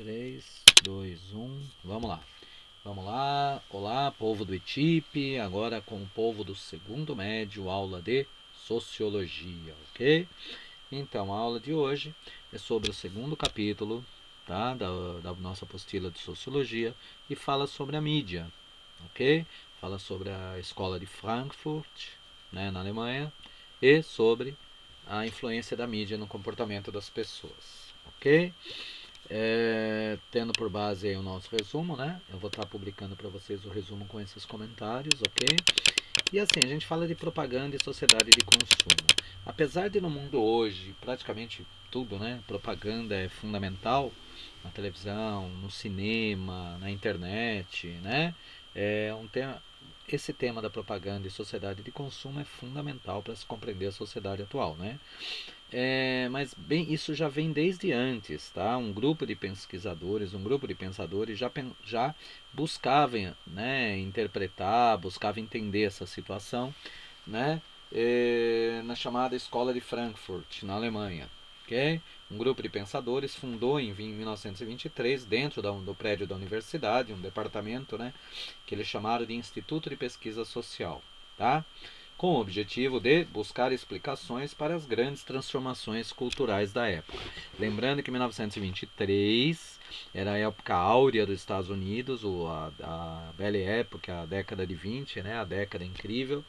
3, 2, 1, vamos lá. Vamos lá, olá povo do Etipe, agora com o povo do segundo médio, aula de Sociologia, ok? Então, a aula de hoje é sobre o segundo capítulo, tá, da nossa apostila de Sociologia e fala sobre a mídia, ok? Fala sobre a escola de Frankfurt, né, na Alemanha, e sobre a influência da mídia no comportamento das pessoas, ok? Tendo por base aí o nosso resumo, né? Eu vou estar publicando para vocês o resumo com esses comentários, ok? E assim, a gente fala de propaganda e sociedade de consumo. Apesar de no mundo hoje, praticamente tudo, né? Propaganda é fundamental na televisão, no cinema, na internet, né? Esse tema da propaganda e sociedade de consumo é fundamental para se compreender a sociedade atual, né? Mas bem, isso já vem desde antes, tá? Um grupo de pesquisadores, um grupo de pensadores já buscava, né, interpretar, buscava entender essa situação, né, na chamada Escola de Frankfurt, na Alemanha. Okay? Um grupo de pensadores fundou em 1923, dentro do prédio da universidade, um departamento, né, que eles chamaram de Instituto de Pesquisa Social, tá? Com o objetivo de buscar explicações para as grandes transformações culturais da época. Lembrando que 1923 era a época áurea dos Estados Unidos, a bela época, a década de 20, né, a década incrível,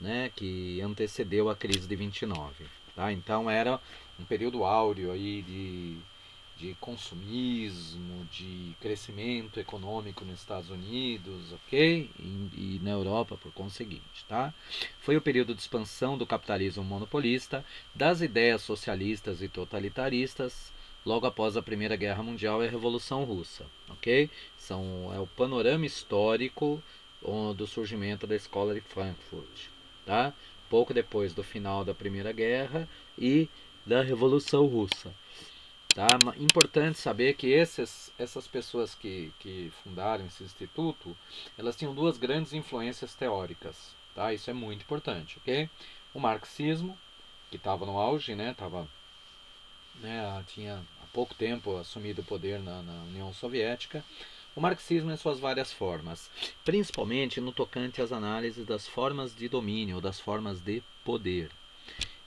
né, que antecedeu a crise de 29. Tá? Então era um período áureo aí de consumismo, de crescimento econômico nos Estados Unidos, ok? E na Europa por conseguinte, tá? Foi o período de expansão do capitalismo monopolista, das ideias socialistas e totalitaristas, logo após a Primeira Guerra Mundial e a Revolução Russa, ok? É o panorama histórico do surgimento da Escola de Frankfurt, tá? Pouco depois do final da Primeira Guerra e da Revolução Russa. Tá? Importante saber que essas pessoas que fundaram esse instituto, elas tinham duas grandes influências teóricas. Tá? Isso é muito importante. Okay? O marxismo, que estava no auge, né? Tinha há pouco tempo assumido o poder na União Soviética. O marxismo em suas várias formas, principalmente no tocante às análises das formas de domínio, ou das formas de poder.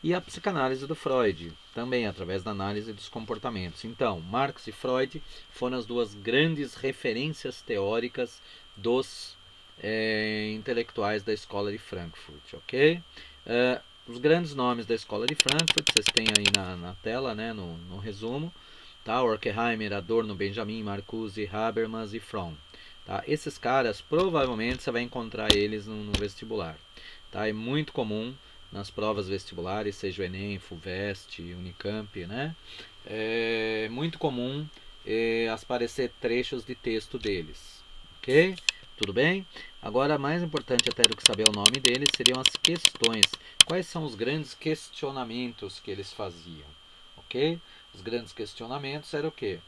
E a psicanálise do Freud, também através da análise dos comportamentos. Então, Marx e Freud foram as duas grandes referências teóricas dos intelectuais da Escola de Frankfurt, ok? Os grandes nomes da Escola de Frankfurt, vocês têm aí na tela, né, no resumo, tá? Horkheimer, Adorno, Benjamin, Marcuse, Habermas e Fromm. Tá? Esses caras, provavelmente você vai encontrar eles no vestibular. Tá? É muito comum nas provas vestibulares, seja o Enem, FUVEST, Unicamp, né? É muito comum aparecer trechos de texto deles, ok? Tudo bem? Agora, mais importante até do que saber o nome deles seriam as questões. Quais são os grandes questionamentos que eles faziam, ok? Os grandes questionamentos eram o quê?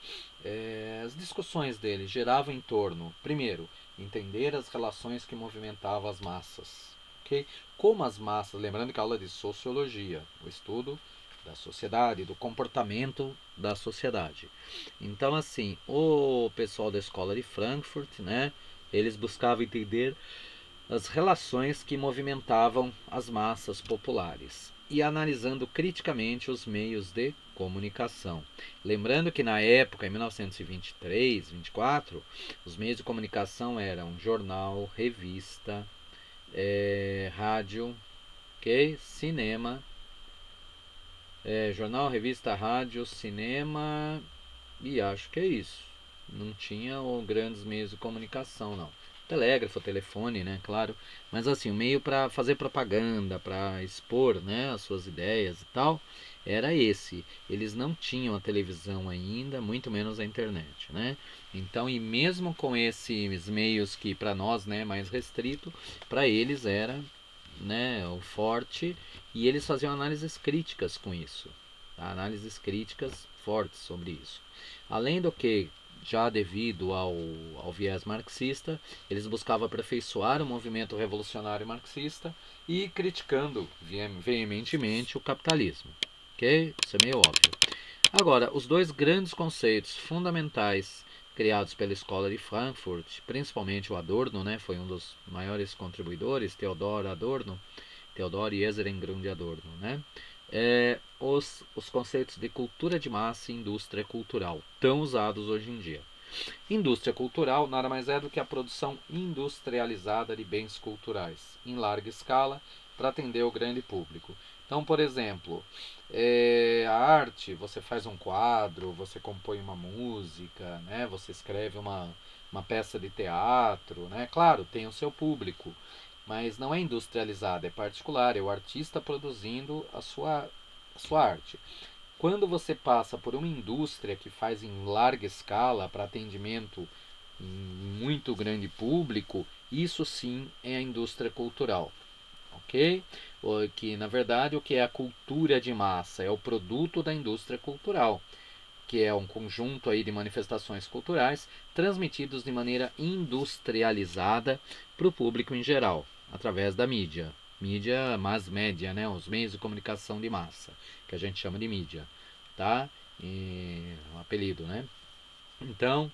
As discussões deles giravam em torno, primeiro, entender as relações que movimentavam as massas, ok? Como as massas, lembrando que a aula é de sociologia, o estudo da sociedade, do comportamento da sociedade. Então, assim, o pessoal da escola de Frankfurt, né, eles buscavam entender as relações que movimentavam as massas populares e analisando criticamente os meios de comunicação. Lembrando que na época, em 1923, 24, os meios de comunicação eram jornal, revista, rádio, ok? Cinema, jornal, revista, rádio, cinema e acho que é isso. Não tinha grandes meios de comunicação, não. Telégrafo, telefone, né, claro. Mas assim, o meio para fazer propaganda, para expor, né, as suas ideias e tal, era esse. Eles não tinham a televisão ainda, muito menos a internet, né? Então, e mesmo com esses meios que para nós, né, mais restrito, para eles era, né, o forte, e eles faziam análises críticas com isso, tá? Análises críticas fortes sobre isso. Além do que, já devido ao viés marxista, eles buscavam aperfeiçoar o movimento revolucionário marxista e criticando veementemente o capitalismo, ok? Isso é meio óbvio. Agora, os dois grandes conceitos fundamentais criados pela Escola de Frankfurt, principalmente o Adorno, né, foi um dos maiores contribuidores, Theodor Adorno, Theodor Jäserengrund Adorno, né, os conceitos de cultura de massa e indústria cultural, tão usados hoje em dia. Indústria cultural nada mais é do que a produção industrializada de bens culturais, em larga escala, para atender o grande público. Então, por exemplo, a arte, você faz um quadro, você compõe uma música, né? Você escreve uma peça de teatro, né? Claro, tem o seu público, mas não é industrializada, é particular, é o artista produzindo a sua arte. Quando você passa por uma indústria que faz em larga escala para atendimento em muito grande público, isso sim é a indústria cultural, ok? Que na verdade o que é a cultura de massa é o produto da indústria cultural, que é um conjunto aí de manifestações culturais transmitidos de maneira industrializada para o público em geral, através da mídia. Mídia, mass média, né? Os meios de comunicação de massa, que a gente chama de mídia, tá? Um apelido, né? Então,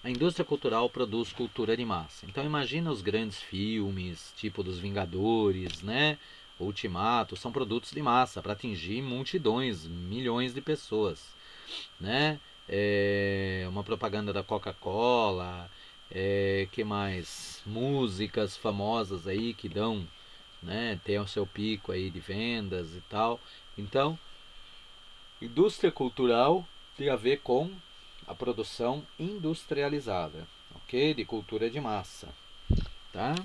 a indústria cultural produz cultura de massa. Então, imagina os grandes filmes, tipo dos Vingadores, né? Ultimato, são produtos de massa para atingir multidões, milhões de pessoas, né? Uma propaganda da Coca-Cola, que mais? Músicas famosas aí que dão, né? Tem o seu pico aí de vendas e tal. Então, indústria cultural tem a ver com a produção industrializada, ok? De cultura de massa, tá?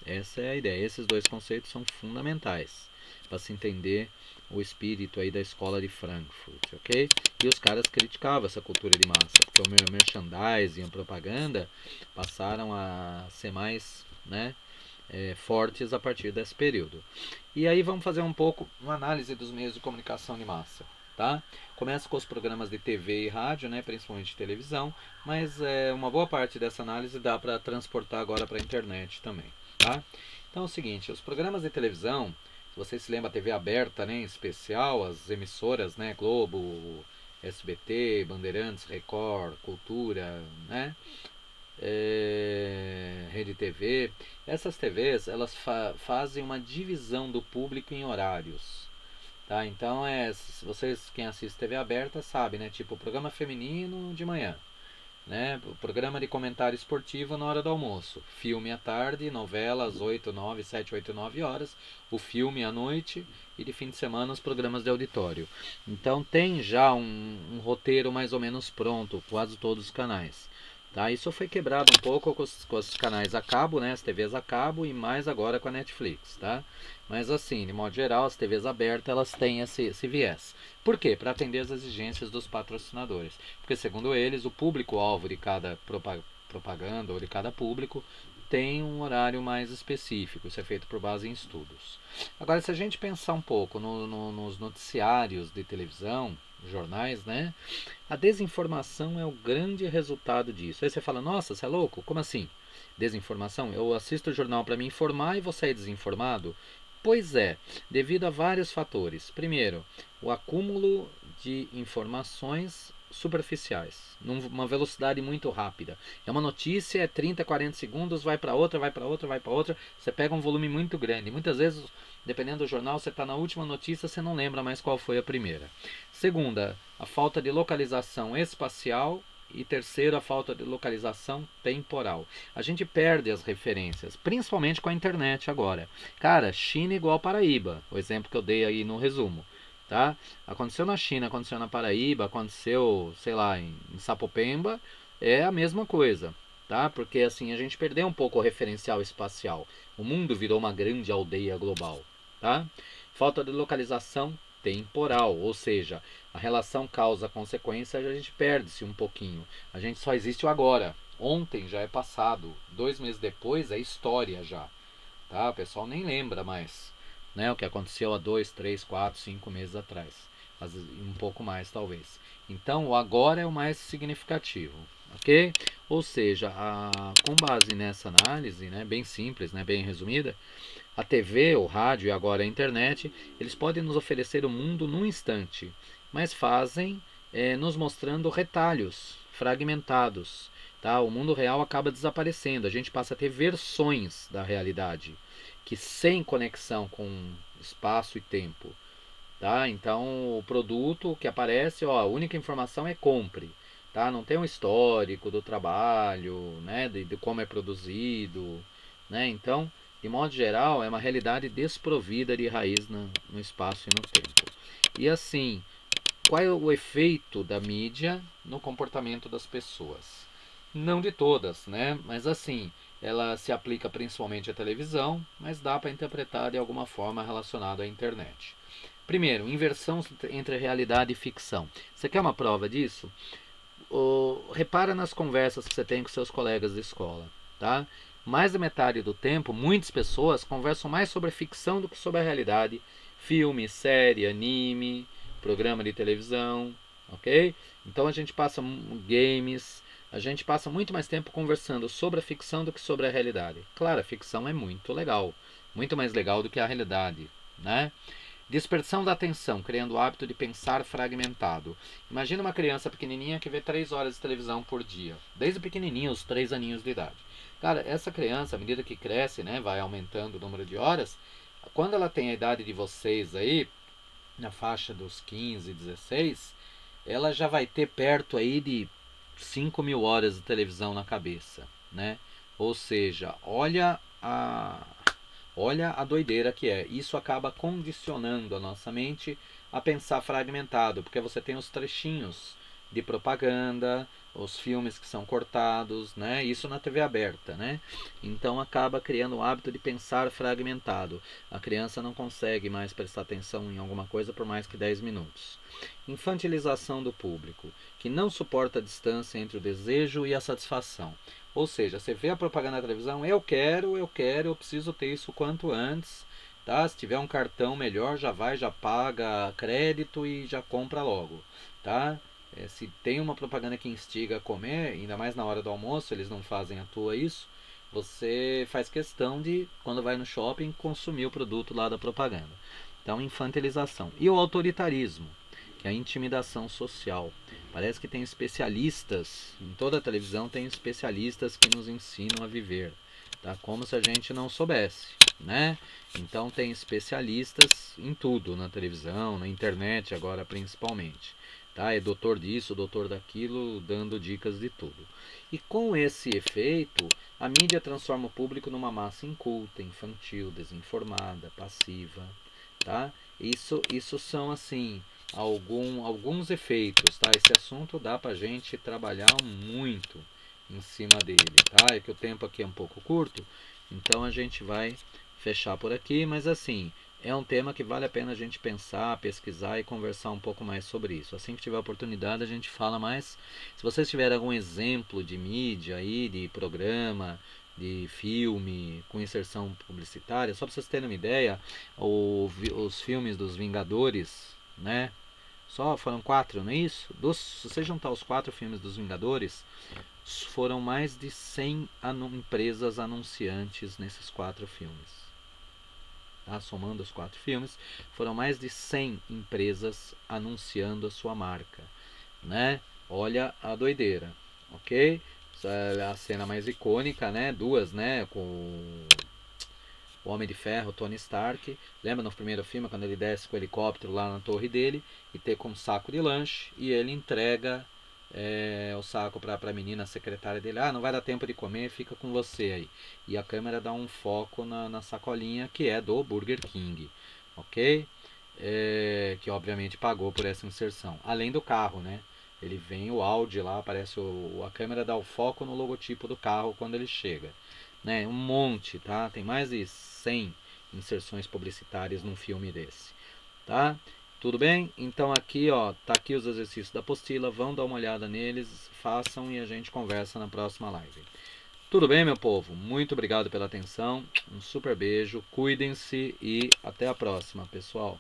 Essa é a ideia. Esses dois conceitos são fundamentais para se entender o espírito aí da escola de Frankfurt, ok? E os caras criticavam essa cultura de massa, porque o merchandising, a propaganda passaram a ser mais, né, fortes a partir desse período. E aí vamos fazer um pouco uma análise dos meios de comunicação de massa, tá? Começa com os programas de TV e rádio, né, principalmente televisão, mas uma boa parte dessa análise dá para transportar agora para a internet também, tá? Então é o seguinte, os programas de televisão, se você se lembra, a TV aberta, né, em especial, as emissoras, né, Globo, SBT, Bandeirantes, Record, Cultura, né, Rede TV, essas TVs elas fazem uma divisão do público em horários, tá? Então se vocês quem assiste TV aberta sabe, né? Tipo programa feminino de manhã, né? Programa de comentário esportivo na hora do almoço, filme à tarde, novela às 8 9 7 8 9 horas, o filme à noite e de fim de semana os programas de auditório. Então tem já um roteiro mais ou menos pronto, quase todos os canais. Tá? Isso foi quebrado um pouco com os canais a cabo, né? As TVs a cabo e mais agora com a Netflix, tá? Mas assim, de modo geral, as TVs abertas elas têm esse viés. Por quê? Para atender as exigências dos patrocinadores. Porque segundo eles, o público-alvo de cada propaganda ou de cada público tem um horário mais específico. Isso é feito por base em estudos. Agora, se a gente pensar um pouco nos noticiários de televisão, jornais, né? A desinformação é o grande resultado disso. Aí você fala, nossa, você é louco? Como assim? Desinformação? Eu assisto o jornal para me informar e vou sair desinformado? Pois é, devido a vários fatores. Primeiro, o acúmulo de informações superficiais, numa velocidade muito rápida. É uma notícia, é 30, 40 segundos, vai para outra, vai para outra, vai para outra. Você pega um volume muito grande. Muitas vezes, dependendo do jornal, você está na última notícia, você não lembra mais qual foi a primeira. Segunda, a falta de localização espacial. E terceiro, a falta de localização temporal. A gente perde as referências, principalmente com a internet agora. Cara, China igual Paraíba, o exemplo que eu dei aí no resumo. Tá? Aconteceu na China, aconteceu na Paraíba, aconteceu, sei lá, em Sapopemba, é a mesma coisa. Tá? Porque assim a gente perdeu um pouco o referencial espacial. O mundo virou uma grande aldeia global. Tá? Falta de localização temporal, ou seja, a relação causa-consequência a gente perde-se um pouquinho. A gente só existe o agora. Ontem já é passado, 2 meses depois é história já. Tá? O pessoal nem lembra mais, né, o que aconteceu há 2, 3, 4, 5 meses atrás. Um pouco mais talvez. Então o agora é o mais significativo. Ok? Ou seja, com base nessa análise, né, bem simples, né, bem resumida, a TV, o rádio e agora a internet, eles podem nos oferecer o mundo num instante, mas fazem nos mostrando retalhos fragmentados. Tá? O mundo real acaba desaparecendo, a gente passa a ter versões da realidade, que sem conexão com espaço e tempo. Tá? Então o produto que aparece, ó, a única informação é compre. Tá? Não tem um histórico do trabalho, né? de como é produzido. Né? Então, de modo geral, é uma realidade desprovida de raiz no espaço e no tempo. E assim, qual é o efeito da mídia no comportamento das pessoas? Não de todas, né? Mas assim, ela se aplica principalmente à televisão, mas dá para interpretar de alguma forma relacionado à internet. Primeiro, inversão entre realidade e ficção. Você quer uma prova disso? Repara nas conversas que você tem com seus colegas de escola, tá? Mais da metade do tempo, muitas pessoas conversam mais sobre a ficção do que sobre a realidade. Filme, série, anime, programa de televisão, ok? Então a gente passa games, a gente passa muito mais tempo conversando sobre a ficção do que sobre a realidade. Claro, a ficção é muito legal, muito mais legal do que a realidade, né? Dispersão da atenção, criando o hábito de pensar fragmentado. Imagina uma criança pequenininha que vê 3 horas de televisão por dia, desde pequenininho, os 3 aninhos de idade. Cara, essa criança, à medida que cresce, né, vai aumentando o número de horas, quando ela tem a idade de vocês aí, na faixa dos 15, 16, ela já vai ter perto aí de 5.000 horas de televisão na cabeça, né? Ou seja, olha a doideira que é. Isso acaba condicionando a nossa mente a pensar fragmentado, porque você tem os trechinhos de propaganda, os filmes que são cortados, né? Isso na TV aberta, né? Então acaba criando o hábito de pensar fragmentado. A criança não consegue mais prestar atenção em alguma coisa por mais que 10 minutos. Infantilização do público, que não suporta a distância entre o desejo e a satisfação. Ou seja, você vê a propaganda na televisão, eu quero, eu preciso ter isso quanto antes. Tá? Se tiver um cartão melhor, já vai, já paga crédito e já compra logo. Tá? Se tem uma propaganda que instiga a comer, ainda mais na hora do almoço, eles não fazem à toa isso, você faz questão de, quando vai no shopping, consumir o produto lá da propaganda. Então, infantilização. E o autoritarismo, que é a intimidação social. Parece que tem especialistas, em toda a televisão tem especialistas que nos ensinam a viver, tá? Como se a gente não soubesse, né? Então tem especialistas em tudo na televisão, na internet agora principalmente, tá? É doutor disso, doutor daquilo, dando dicas de tudo. E com esse efeito, a mídia transforma o público numa massa inculta, infantil, desinformada, passiva, tá? Isso são assim alguns efeitos, tá? Esse assunto dá pra gente trabalhar muito em cima dele, tá? É que o tempo aqui é um pouco curto, então a gente vai fechar por aqui, mas assim, é um tema que vale a pena a gente pensar, pesquisar e conversar um pouco mais sobre isso. Assim que tiver oportunidade, a gente fala mais. Se vocês tiverem algum exemplo de mídia aí, de programa, de filme com inserção publicitária, só para vocês terem uma ideia, os filmes dos Vingadores, né? Só foram 4, não é isso? Se você juntar os 4 filmes dos Vingadores, foram mais de 100 empresas anunciantes nesses 4 filmes. Tá? Somando os 4 filmes, foram mais de 100 empresas anunciando a sua marca, né? Olha a doideira, ok? Essa é a cena mais icônica, né? Duas, né? Com o Homem de Ferro, Tony Stark. Lembra no primeiro filme, quando ele desce com o helicóptero lá na torre dele e tem com um saco de lanche e ele entrega o saco para a menina, a secretária dele. Ah, não vai dar tempo de comer, fica com você aí. E a câmera dá um foco na sacolinha que é do Burger King, ok? Que obviamente pagou por essa inserção. Além do carro, né? Ele vem o Audi lá, aparece a câmera dá o foco no logotipo do carro quando ele chega. Né? Um monte, tá? Tem mais de 100 inserções publicitárias num filme desse, tá? Tudo bem? Então aqui, ó, tá aqui os exercícios da apostila, vão dar uma olhada neles, façam e a gente conversa na próxima live. Tudo bem, meu povo? Muito obrigado pela atenção, um super beijo, cuidem-se e até a próxima, pessoal.